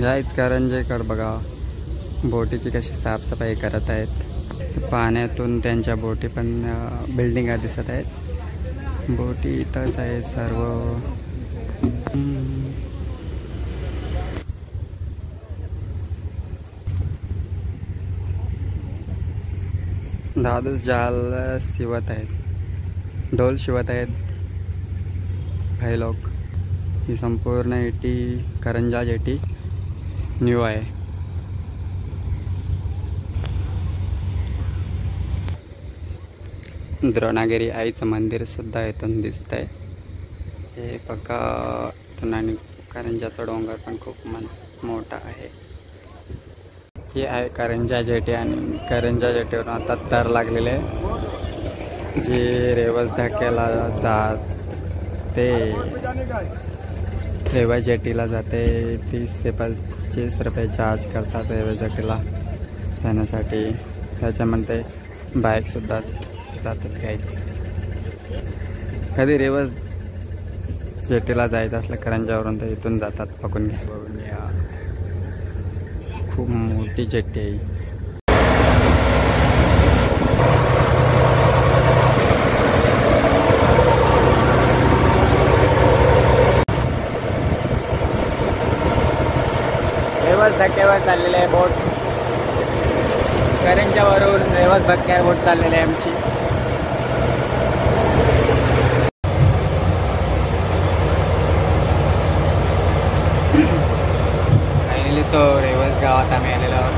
याच कारंजेकर बघा बोटीची कशी साफसफाई करत आहेत. पाण्यातून त्यांच्या बोटी पण बिल्डिंगा दिसत आहेत. बोटी इथंच आहेत सर्व. दादूस जाल शिवत आहेत, ढोल शिवत आहेत काही लोक. ही संपूर्ण जेटी करंजा जेटी न्यू आहे. द्रोणागिरी आईचं मंदिर सुद्धा इथून दिसतंय. हे बघा इथून आणि करंजाचा डोंगर पण खूप मोठा आहे. ही आहे करंजा जेटी आणि करंजा जेटीवरून आता तर लागलेले जे रेवस धक्क्याला जात ते रेवा जेटीला जाते. 30 ते 25 रुपये चार्ज करतात रेवा जेटीला जाण्यासाठी. त्याच्यामध्ये बाईकसुद्धा जातात काहीच. कधी रेवस जेटीला जायचं असलं करंजावरून तर इथून जातात. बघून घ्या खूप मोठी जेटी आहे. रेवस धक्क्यावर चाललेले आहे बोट. करंजावरून रेवस धक्क्यावर बोट चाललेली आहे आमची. फायनली सो रेवस गावात आम्ही आलेलो आहोत.